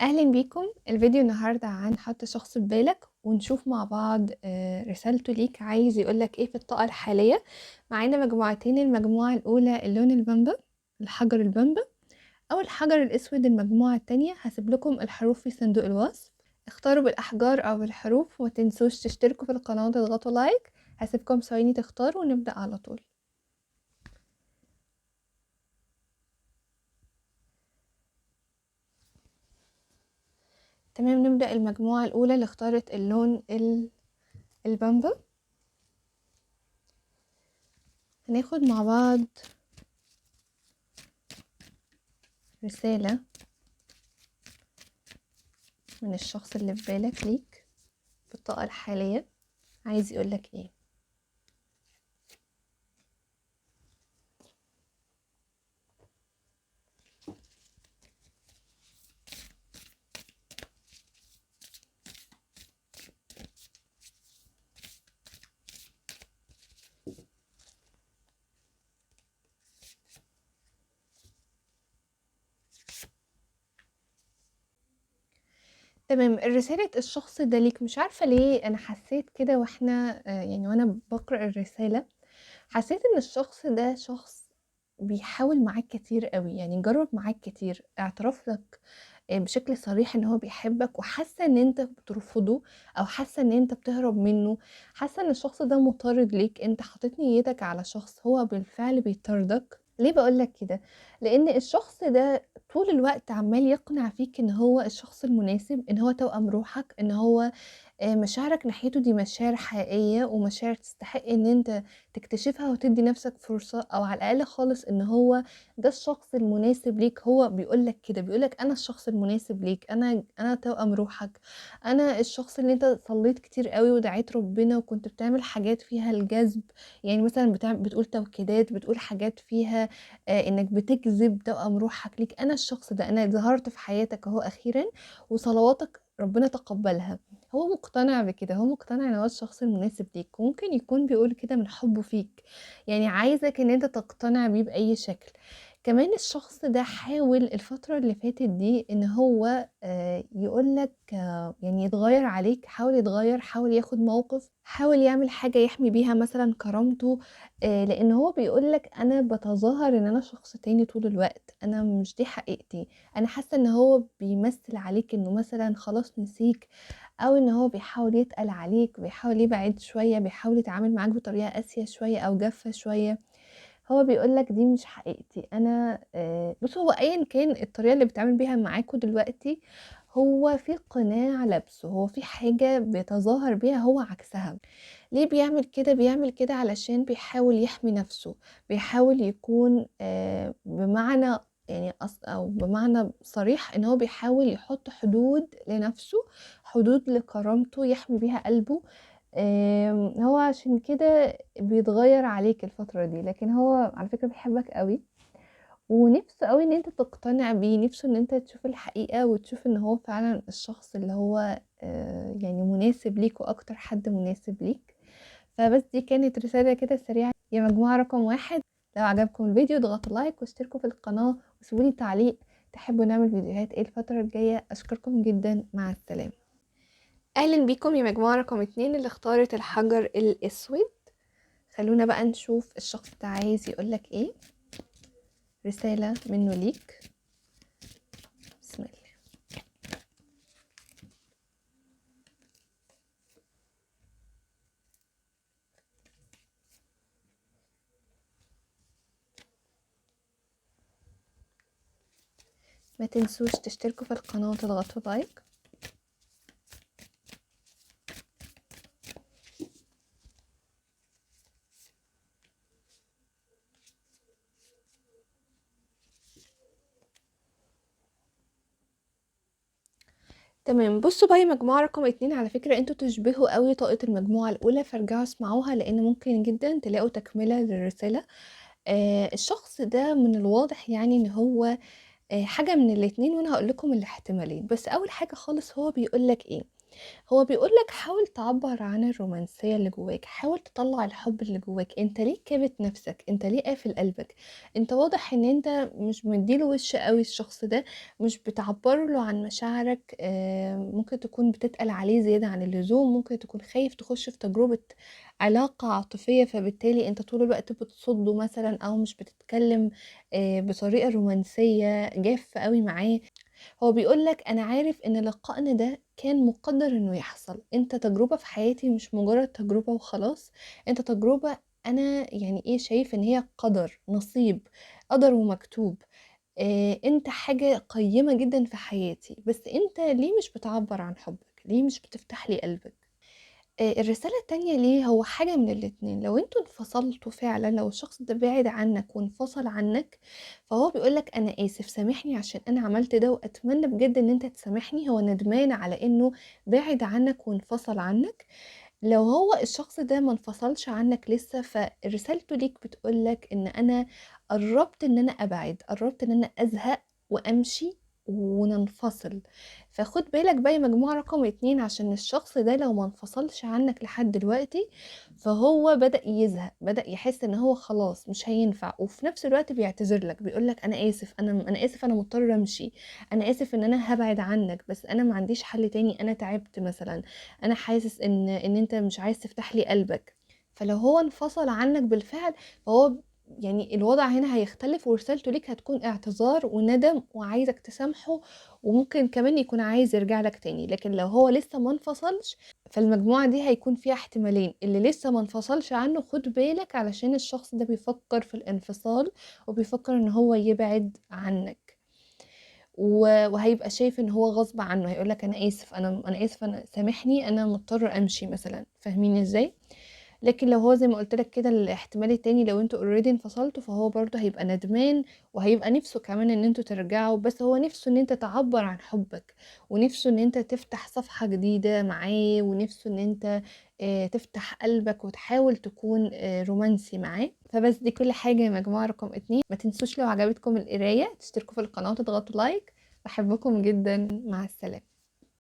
اهلا بيكم. الفيديو النهارده عن حط شخص في بالك ونشوف مع بعض رسالته ليك، عايز يقولك ايه في الطاقه الحاليه. معانا مجموعتين، المجموعه الاولى اللون البامبا، الحجر البامبا، او الحجر الاسود. المجموعه التانية هسيب لكم الحروف في صندوق الوصف، اختاروا بالاحجار او بالحروف، وما تنسوش تشتركوا في القناه وتضغطوا لايك. هسيبكم ثواني تختاروا ونبدا على طول. تمام، نبدا. المجموعه الاولى اللي اختارت اللون البامبا، هناخد مع بعض رسالة من الشخص اللي في بالك ليك في الطاقة الحالية، عايز يقولك ايه. تمام، رسالة الشخص ده ليك، مش عارفة ليه انا حسيت كده واحنا وانا بقرأ الرسالة، حسيت ان الشخص ده شخص بيحاول معاك كتير قوي، يعني جرب معاك كتير، اعترف لك بشكل صريح ان هو بيحبك، وحاسه ان انت بترفضه او حاسه ان انت بتهرب منه. حاسه ان الشخص ده مطارد ليك، انت حاطط نيتك على شخص هو بالفعل بيطاردك. ليه بقولك كده؟ لان الشخص ده طول الوقت عمال يقنع فيك ان هو الشخص المناسب، ان هو توأم روحك، ان هو مشاعرك ناحيته دي مشاعر حقيقية، ومشاعر تستحق ان انت تكتشفها وتدي نفسك فرصة، او على الاقل خالص ان هو ده الشخص المناسب ليك. هو بيقولك كده، بيقولك انا الشخص المناسب ليك، انا توأم روحك، انا الشخص اللي انت صليت كتير قوي ودعيت ربنا وكنت بتعمل حاجات فيها الجذب. يعني مثلا بتقول توكيدات، بتقول حاجات فيها انك بتجذب توأم روحك ليك. انا الشخص ده، انا ظهرت في حياتك اهو اخيرا، وصلواتك ربنا تقبلها. هو مقتنع بكده، هو مقتنع ان هو الشخص المناسب ليك، وممكن يكون بيقول كده من حبه فيك، يعني عايزك ان انت تقتنع بيه بأي شكل. كمان الشخص ده حاول الفترة اللي فاتت دي ان هو يقولك يعني يتغير عليك، حاول يتغير، حاول ياخد موقف، حاول يعمل حاجة يحمي بيها مثلا كرامته. لان هو بيقولك انا بتظاهر ان انا شخص تاني طول الوقت، انا مش دي حقيقتي. انا حاسة ان هو بيمثل عليك انه مثلا خلاص نسيك، او ان هو بيحاول يتقل عليك، بيحاول يبعد شوية، بيحاول يتعامل معاك بطريقة قاسية شوية او جافة شوية. هو بيقولك دي مش حقيقتي انا. بص، هو ايا كان الطريقة اللي بيتعامل بيها معاكوا دلوقتي، هو في قناع لبسه، هو في حاجة بيتظاهر بيها هو عكسها. ليه بيعمل كده؟ بيعمل كده علشان بيحاول يحمي نفسه، بيحاول يكون بمعنى يعني او بمعنى صريح ان هو بيحاول يحط حدود لنفسه، حدود لكرامته يحمي بيها قلبه. هو عشان كده بيتغير عليك الفترة دي، لكن هو على فكرة بيحبك قوي، ونفسه قوي ان انت تقتنع بيه، نفسه ان انت تشوف الحقيقة وتشوف ان هو فعلا الشخص اللي هو يعني مناسب ليك، واكتر حد مناسب ليك. فبس دي كانت رسالة كده سريعة يا مجموعة رقم واحد. لو عجبكم الفيديو اضغطوا لايك واشتركوا في القناة وسيبولي تعليق تحبوا نعمل فيديوهات ايه الفترة الجاية. اشكركم جدا، مع السلامة. اهلا بيكم يا مجموعة رقم اتنين اللي اختارت الحجر الاسود. خلونا بقى نشوف الشخص ده عايز يقولك ايه. رسالة منه ليك، بسم الله. ما تنسوش تشتركوا في القناة وتضغطوا لايك. تمام، بصوا بقى يا مجموعة رقم اتنين، على فكرة انتوا تشبهوا قوي طاقة المجموعة الاولى، فارجعوا اسمعوها لان ممكن جدا تلاقوا تكملة للرسالة. الشخص ده من الواضح يعني ان هو حاجة من الاتنين، وانا هقول لكم الاحتمالين. بس اول حاجة خالص هو بيقولك ايه؟ هو بيقول لك حاول تعبر عن الرومانسية اللي جواك، حاول تطلع الحب اللي جواك. انت ليه كابت نفسك؟ انت ليه قافل قلبك؟ انت واضح ان انت مش مديله وش قوي الشخص ده، مش بتعبر له عن مشاعرك. ممكن تكون بتتقل عليه زيادة عن اللزوم، ممكن تكون خايف تخش في تجربة علاقة عاطفية، فبالتالي انت طول الوقت بتصده مثلا، او مش بتتكلم بطريقة رومانسية جاف قوي معاه. هو بيقول لك انا عارف ان لقائنا ده كان مقدر انه يحصل، انت تجربة في حياتي، مش مجرد تجربة وخلاص. انت تجربة، انا يعني ايه، شايف ان هي قدر، نصيب، قدر ومكتوب. انت حاجة قيمة جدا في حياتي، بس انت ليه مش بتعبر عن حبك؟ ليه مش بتفتح لي قلبك؟ الرسالة التانية ليه هو حاجة من الاتنين. لو انتوا انفصلتوا فعلا، لو الشخص ده بعد عنك وانفصل عنك، فهو بيقولك انا اسف، سامحني عشان انا عملت ده، واتمنى بجد ان انت تسامحني. هو ندمان على انه بعد عنك وانفصل عنك. لو هو الشخص ده ما انفصلش عنك لسه، فرسالته ليك بتقولك ان انا قربت ان انا ابعد، قربت ان انا ازهق وامشي وننفصل. فخد بالك بقى يا مجموعة رقم 2، عشان الشخص ده لو ما انفصلش عنك لحد دلوقتي، فهو بدأ يزهق، بدأ يحس ان هو خلاص مش هينفع، وفي نفس الوقت بيعتذر لك، بيقولك انا اسف، انا اسف، انا مضطر امشي، انا اسف ان انا هبعد عنك، بس انا ما عنديش حل تاني، انا تعبت مثلا، انا حاسس ان انت مش عايز تفتح لي قلبك. فلو هو انفصل عنك بالفعل، فهو يعني الوضع هنا هيختلف، ورسالته ليك هتكون اعتذار وندم وعايزك تسامحه، وممكن كمان يكون عايز يرجع لك تاني. لكن لو هو لسه ما انفصلش، فالمجموعة دي هيكون فيها احتمالين. اللي لسه ما انفصلش عنه خد بالك، علشان الشخص ده بيفكر في الانفصال، وبيفكر ان هو يبعد عنك، وهيبقى شايف ان هو غصب عنه، هيقولك انا اسف، انا اسف، انا سامحني، انا مضطر امشي مثلا. فاهمين ازاي؟ لكن لو هو زي ما قلت لك كده، الاحتمال التاني، لو انتوا اوريدي انفصلتوا، فهو برضه هيبقى ندمان، وهيبقى نفسه كمان ان انتوا ترجعوا، بس هو نفسه ان انت تعبر عن حبك، ونفسه ان انت تفتح صفحة جديدة معاه، ونفسه ان انت تفتح قلبك وتحاول تكون رومانسي معاه. فبس دي كل حاجة يا مجموعة رقم 2. ما تنسوش لو عجبتكم القراية تشتركوا في القناة وتضغطوا لايك. بحبكم جدا، مع السلامة.